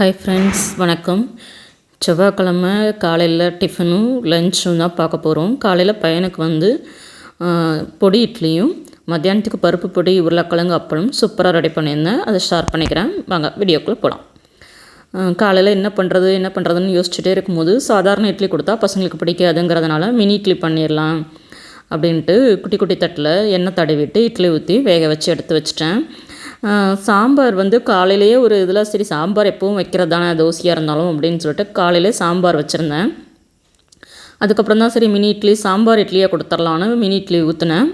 Hi friends, வணக்கம். செவ்வாய்க்கிழமை காலையில் டிஃபனும் லஞ்சும் தான் பார்க்க போகிறோம். காலையில் பையனுக்கு பொடி இட்லியும், மத்தியானத்துக்கு பருப்பு பொடி உருளைக்கிழங்கு அப்பளம் சூப்பராக ரெடி பண்ணியிருந்தேன். அதை ஷேர் பண்ணிக்கிறேன். வாங்க வீடியோக்குள்ளே போகலாம். காலையில் என்ன பண்ணுறதுன்னு யோசிச்சுட்டே இருக்கும்போது சாதாரண இட்லி கொடுத்தா பசங்களுக்கு பிடிக்காதுங்கிறதுனால மினி இட்லி பண்ணிடலாம் அப்படின்ட்டு குட்டி குட்டி தட்டில் எண்ணெய் தடவிட்டு இட்லி ஊற்றி வேக வச்சு எடுத்து வச்சிட்டேன். சாம்பார் காலையிலேயே ஒரு இதில் சரி சாம்பார் எப்பவும் வைக்கிறது தானே தோசையாக இருந்தாலும் அப்படின்னு சொல்லிட்டு காலையிலே சாம்பார் வச்சுருந்தேன். அதுக்கப்புறம் தான் சரி மினி இட்லி சாம்பார் இட்லியாக கொடுத்துர்லான்னு மினி இட்லி ஊற்றினேன்.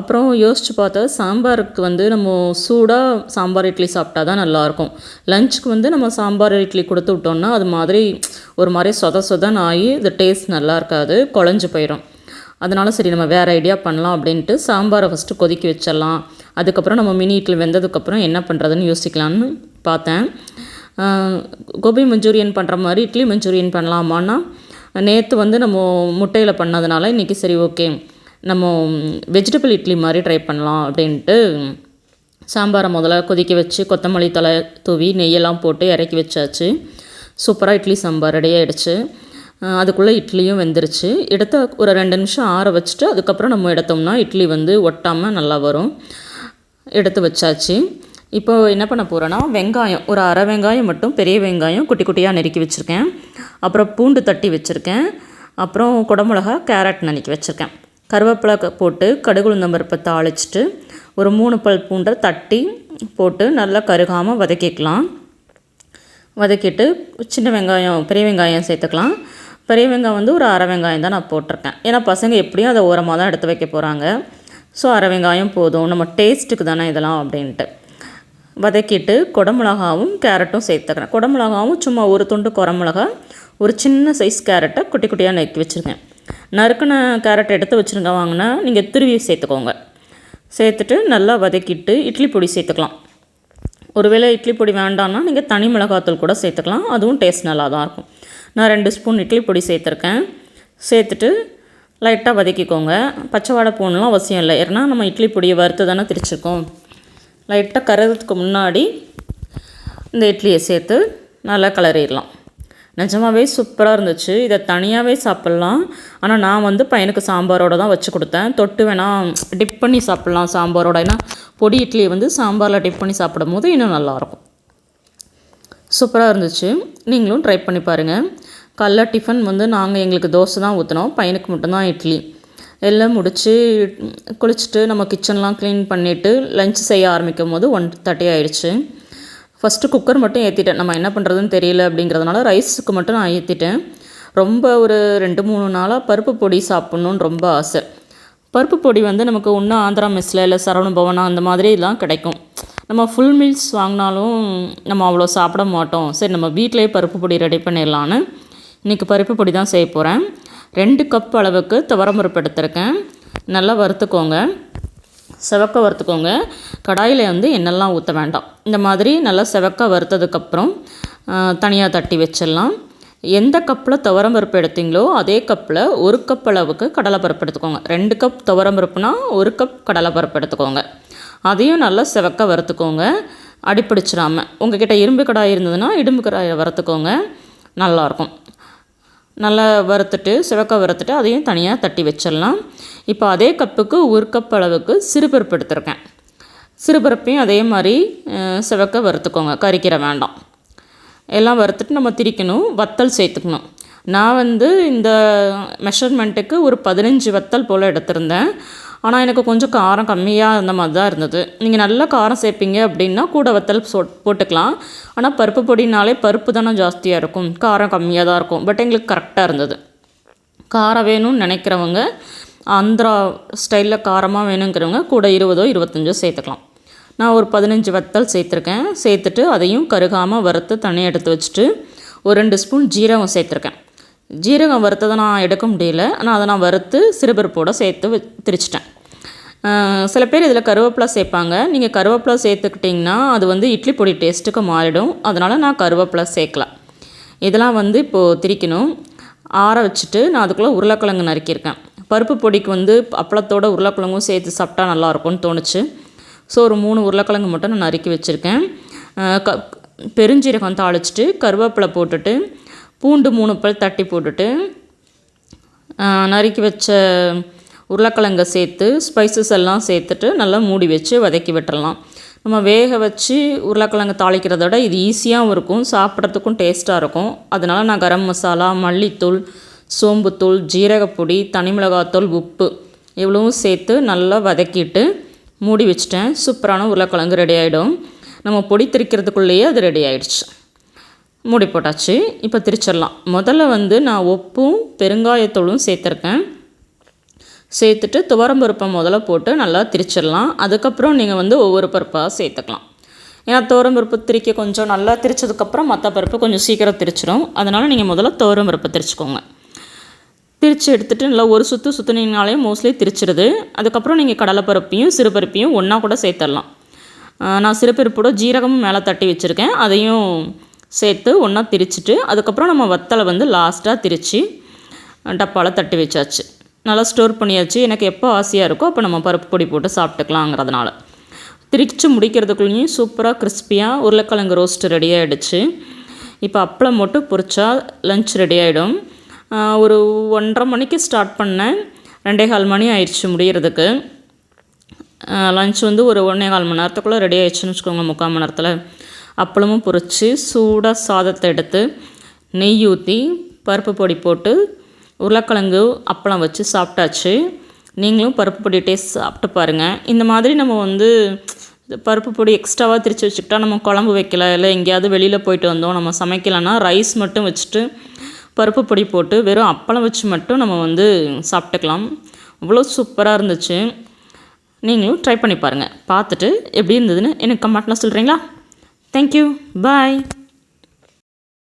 அப்புறம் யோசித்து பார்த்தா சாம்பாருக்கு நம்ம சூடாக சாம்பார் இட்லி சாப்பிட்டா தான் நல்லாயிருக்கும். லஞ்சுக்கு நம்ம சாம்பார் இட்லி கொடுத்து விட்டோம்னா அது மாதிரி ஒரு மாதிரி சொதன்னு ஆகி இது டேஸ்ட் நல்லா இருக்காது, குழஞ்சி போயிடும். அதனால் சரி நம்ம வேறு ஐடியா பண்ணலாம் அப்படின்ட்டு சாம்பாரை ஃபஸ்ட்டு கொதிக்க வச்சிடலாம். அதுக்கப்புறம் நம்ம மினி இட்லி வெந்ததுக்கப்புறம் என்ன பண்ணுறதுன்னு யோசிக்கலான்னு பார்த்தேன். கோபி மஞ்சூரியன் பண்ணுற மாதிரி இட்லி மஞ்சூரியன் பண்ணலாமான்னா நேற்று நம்ம முட்டையில் பண்ணதுனால இன்றைக்கி சரி ஓகே நம்ம வெஜிடபிள் இட்லி மாதிரி ட்ரை பண்ணலாம் அப்படின்ட்டு சாம்பாரை முதல்ல கொதிக்க வச்சு கொத்தமல்லி தலை தூவி நெய்யெல்லாம் போட்டு இறக்கி வச்சாச்சு. சூப்பராக இட்லி சாம்பார் ரெடி ஆகிடுச்சு. அதுக்குள்ளே இட்லியும் வெந்துருச்சு. எடுத்து ஒரு 2 நிமிஷம் ஆற வச்சுட்டு அதுக்கப்புறம் நம்ம எடுத்தோம்னா இட்லி ஒட்டாமல் நல்லா வரும். எடுத்து வச்சாச்சு. இப்போ என்ன பண்ண போகிறேன்னா வெங்காயம் ஒரு அரை வெங்காயம் மட்டும் பெரிய வெங்காயம் குட்டி குட்டியாக நறுக்கி வச்சுருக்கேன். அப்புறம் பூண்டு தட்டி வச்சுருக்கேன். அப்புறம் குடமிளகா கேரட் நறுக்கி வச்சுருக்கேன். கருவேப்பிலை போட்டு கடுகு உளுந்தம் பருப்பை தாளிச்சிட்டு ஒரு 3 பல் பூண்டை தட்டி போட்டு நல்லா கருகாமல் வதக்கிக்கலாம். வதக்கிட்டு சின்ன வெங்காயம் பெரிய வெங்காயம் சேர்த்துக்கலாம். பெரிய வெங்காயம் ஒரு அரை வெங்காயம் தான் நான் போட்டிருக்கேன். ஏன்னா பசங்க எப்படியும் அதை ஓரமாக தான் எடுத்து வைக்க போகிறாங்க. ஸோ அரை வெங்காயம் போதும், நம்ம டேஸ்ட்டுக்கு தானே இதெல்லாம் அப்படின்ட்டு வதக்கிட்டு குடமிளகாவும் கேரட்டும் சேர்த்துக்கிறேன். குடமிளகாவும் சும்மா ஒரு துண்டு குடமிளகா, ஒரு சின்ன சைஸ் கேரட்டை குட்டி குட்டியாக நறுக்கி வச்சுருக்கேன். நறுக்கின கேரட் எடுத்து வச்சுருங்க வாங்கினா நீங்கள் துருவி சேர்த்துக்கோங்க. சேர்த்துட்டு நல்லா வதக்கிட்டு இட்லி பொடி சேர்த்துக்கலாம். ஒருவேளை இட்லி பொடி வேண்டாம்னா நீங்கள் தனி மிளகாத்தூள் கூட சேர்த்துக்கலாம், அதுவும் டேஸ்ட் நல்லா தான் இருக்கும். நான் 2 ஸ்பூன் இட்லி பொடி சேர்த்துருக்கேன். சேர்த்துட்டு லைட்டாக வதக்கிக்கோங்க. பச்சை வாடை போகணும்லாம் அவசியம் இல்லை, ஏன்னா நம்ம இட்லி பொடியை வறுத்து தானே திரிச்சிருக்கோம். லைட்டாக கரைகிறதுக்கு முன்னாடி இந்த இட்லியை சேர்த்து நல்லா கிளறிடலாம். நிஜமாகவே சூப்பராக இருந்துச்சு. இதை தனியாகவே சாப்பிட்லாம். ஆனால் நான் பையனுக்கு சாம்பாரோடு தான் வச்சு கொடுத்தேன். தொட்டு வேணால் டிப் பண்ணி சாப்பிட்லாம் சாம்பாரோட. ஏன்னா பொடி இட்லியை சாம்பாரில் டிப் பண்ணி சாப்பிடும் போது இன்னும் நல்லாயிருக்கும். சூப்பராக இருந்துச்சு. நீங்களும் ட்ரை பண்ணி பாருங்கள். காலைல டிஃபன் நாங்கள் எங்களுக்கு தோசை தான் ஊற்றினோம், பையனுக்கு மட்டும்தான் இட்லி. எல்லாம் முடித்து குளிச்சுட்டு நம்ம கிச்சன்லாம் க்ளீன் பண்ணிவிட்டு லஞ்ச் செய்ய ஆரம்பிக்கும் போது 1:30 ஆகிடுச்சு. ஃபஸ்ட்டு குக்கர் மட்டும் ஏற்றிட்டேன். நம்ம என்ன பண்ணுறதுன்னு தெரியல அப்படிங்கிறதுனால ரைஸுக்கு மட்டும் நான் ஏற்றிட்டேன். ரொம்ப ஒரு 2-3 நாளாக பருப்பு பொடி சாப்பிட்ணுன்னு ரொம்ப ஆசை. பருப்பு பொடி நமக்கு ஒன்று ஆந்திரா மெஸ்ஸில் இல்லை சரவண பவனா அந்த மாதிரிலாம் கிடைக்கும். நம்ம ஃபுல் மீல்ஸ் வாங்கினாலும் நம்ம அவ்வளோ சாப்பிட மாட்டோம். சரி நம்ம வீட்டிலேயே பருப்பு பொடி ரெடி பண்ணிடலான்னு இன்றைக்கி பருப்பு பொடி தான் செய்ய போகிறேன். 2 கப் அளவுக்கு துவரம்பருப்பு எடுத்துருக்கேன். நல்லா வறுத்துக்கோங்க, செவக்க வறுத்துக்கோங்க. கடாயில் எண்ணெய்லாம் ஊற்ற வேண்டாம். இந்த மாதிரி நல்லா செவக்க வறுத்ததுக்கப்புறம் தனியாக தட்டி வச்சிடலாம். எந்த கப்பில் துவரம்பருப்பு எடுத்தீங்களோ அதே கப்பில் 1 கப் அளவுக்கு கடலைப்பருப்பு எடுத்துக்கோங்க. 2 கப் துவரம்பருப்புனா 1 கப் கடலைப்பருப்பு எடுத்துக்கோங்க. அதையும் நல்லா செவக்க வறுத்துக்கோங்க, அடிப்பிடிச்சிடாமல். உங்கள்கிட்ட இரும்பு கடாய் இருந்ததுன்னா இரும்பு கடாயை வறுத்துக்கோங்க, நல்லாயிருக்கும். நல்லா வறுத்துட்டு செவக்க வறுத்துட்டு அதையும் தனியாக தட்டி வச்சிடலாம். இப்போ அதே கப்புக்கு 1 கப் அளவுக்கு சிறுபருப்பு எடுத்துருக்கேன். சிறுபருப்பையும் அதே மாதிரி செவக்க வறுத்துக்கோங்க, கறிக்கிற வேண்டாம். எல்லாம் வறுத்துட்டு நம்ம திரிக்கணும். வத்தல் சேர்த்துக்கணும். நான் இந்த மெஷர்மெண்ட்டுக்கு ஒரு 15 வத்தல் போல் எடுத்திருந்தேன். ஆனால் எனக்கு கொஞ்சம் காரம் கம்மியாக இருந்த மாதிரி தான் இருந்தது. நீங்கள் நல்லா காரம் சேர்ப்பீங்க அப்படின்னா கூட வத்தல் போட்டுக்கலாம். ஆனால் பருப்பு பொடினாலே பருப்பு தானே ஜாஸ்தியாக இருக்கும், காரம் கம்மியாக தான் இருக்கும். பட் எங்களுக்கு கரெக்டாக இருந்தது. காரம் வேணும்னு நினைக்கிறவங்க, ஆந்திரா ஸ்டைலில் காரமாக வேணுங்கிறவங்க கூட 20-25 சேர்த்துக்கலாம். நான் ஒரு 15 வத்தல் சேர்த்துருக்கேன். சேர்த்துட்டு அதையும் கருகாமல் வறுத்து தனியாக எடுத்து வச்சுட்டு ஒரு 2 ஸ்பூன் ஜீரகம் சேர்த்துருக்கேன். ஜீரகம் வறுத்ததை நான் எடுக்க முடியல, ஆனால் அதை நான் வறுத்து சிறுபருப்போடு சேர்த்து திரிச்சிட்டேன். சில பேர் இதில் கருவேப்பிலை சேர்ப்பாங்க. நீங்கள் கருவேப்பிலை சேர்த்துக்கிட்டிங்கன்னா அது இட்லி பொடி டேஸ்ட்டுக்கு மாறிடும். அதனால் நான் கருவேப்பிலை சேர்க்கல. இதெல்லாம் இப்போது திரிக்கணும். ஆற வச்சுட்டு நான் அதுக்குள்ளே உருளைக்கிழங்கு நறுக்கியிருக்கேன். பருப்பு பொடிக்கு அப்பளத்தோட உருளைக்கிழங்கும் சேர்த்து சாப்பிட்டா நல்லாயிருக்கும்னு தோணுச்சு. ஸோ ஒரு 3 உருளைக்கிழங்கு மட்டும் நான் நறுக்கி வச்சுருக்கேன். பெருஞ்சீரகம் தாளிச்சிட்டு கருவேப்பிலை போட்டுட்டு பூண்டு 3 பல் தட்டி போட்டுட்டு நறுக்கி வச்ச உருளைக்கிழங்கை சேர்த்து ஸ்பைசஸ் எல்லாம் சேர்த்துட்டு நல்லா மூடி வச்சு வதக்கி விட்டுறலாம். நம்ம வேக வச்சு உருளைக்கிழங்கு தாளிக்கிறத விட இது ஈஸியாகவும் இருக்கும், சாப்பிட்றதுக்கும் டேஸ்ட்டாக இருக்கும். அதனால் நான் கரம் மசாலா, மல்லித்தூள், சோம்புத்தூள், ஜீரகப்பொடி, தனி மிளகாத்தூள், உப்பு இவ்வளவும் சேர்த்து நல்லா வதக்கிட்டு மூடி வச்சிட்டேன். சூப்பரான உருளைக்கிழங்கு ரெடி ஆகிடும். நம்ம பொடி திரிக்கிறதுக்குள்ளேயே அது ரெடி ஆகிடுச்சு. மூடி போட்டாச்சு. இப்போ திரிச்சிடலாம். முதல்ல நான் உப்பும் பெருங்காயத்தூளும் சேர்த்துருக்கேன். சேர்த்துட்டு துவரம்பருப்பை முதல்ல போட்டு நல்லா திரிச்சிடலாம். அதுக்கப்புறம் நீங்கள் ஒவ்வொரு பருப்பாக சேர்த்துக்கலாம். ஏன்னா துவரம்பருப்பு திரிக்க கொஞ்சம் நல்லா திரிச்சதுக்கப்புறம் மற்ற பருப்பு கொஞ்சம் சீக்கிரம் திரிச்சிடும். அதனால் நீங்கள் முதல்ல துவரம்பருப்பை திரிச்சிக்கோங்க. திரித்து எடுத்துகிட்டு நல்லா ஒரு சுற்றுனீங்கனாலே மோஸ்ட்லி திரிச்சிடுது. அதுக்கப்புறம் நீங்கள் கடலைப்பருப்பையும் சிறுபருப்பையும் ஒன்றா கூட சேர்த்துடலாம். நான் சிறுபருப்போட ஜீரகமும் மேலே தட்டி வச்சுருக்கேன், அதையும் சேர்த்து ஒன்றா திரிச்சிட்டு அதுக்கப்புறம் நம்ம வத்தலை லாஸ்ட்டாக திரித்து டப்பாவில் தட்டி வச்சாச்சு. நல்லா ஸ்டோர் பண்ணியாச்சு. எனக்கு எப்போ ஆசையாக இருக்கோ அப்போ நம்ம பருப்பு பொடி போட்டு சாப்பிட்டுக்கலாங்கிறதுனால. திரிச்சு முடிக்கிறதுக்குள்ளேயும் சூப்பராக கிறிஸ்பியாக உருளைக்கிழங்கு ரோஸ்ட்டு ரெடி ஆகிடுச்சு. இப்போ அப்பளம் மட்டும் பொரிச்சா லஞ்ச் ரெடி ஆகிடும். ஒரு 1:30 மணிக்கு ஸ்டார்ட் பண்ணேன், 2:15 மணி ஆயிடுச்சு முடிகிறதுக்கு. லஞ்ச் ஒரு 1.25 மணி நேரத்துக்குள்ளே ரெடி ஆகிடுச்சுன்னு வச்சுக்கோங்க, 3/4 மணி நேரத்தில். அப்பளமும் பொரித்து சூடாக சாதத்தை எடுத்து நெய் ஊற்றி பருப்பு பொடி போட்டு உருளைக்கிழங்கு அப்பளம் வச்சு சாப்பிட்டாச்சு. நீங்களும் பருப்பு பொடி டேஸ்ட் சாப்பிட்டு பாருங்கள். இந்த மாதிரி நம்ம பருப்பு பொடி எக்ஸ்ட்ராவாக திரித்து வச்சுக்கிட்டா நம்ம குழம்பு வைக்கல, இல்லை எங்கேயாவது வெளியில் போயிட்டு வந்தோம் நம்ம சமைக்கலைன்னா ரைஸ் மட்டும் வச்சுட்டு பருப்பு பொடி போட்டு வெறும் அப்பளம் வச்சு மட்டும் நம்ம சாப்பிட்டுக்கலாம். அவ்வளோ சூப்பராக இருந்துச்சு. நீங்களும் ட்ரை பண்ணி பாருங்கள். பார்த்துட்டு எப்படி இருந்ததுன்னு எனக்கு கமெண்ட்டில் சொல்கிறீங்களா? தேங்க்யூ, பாய்.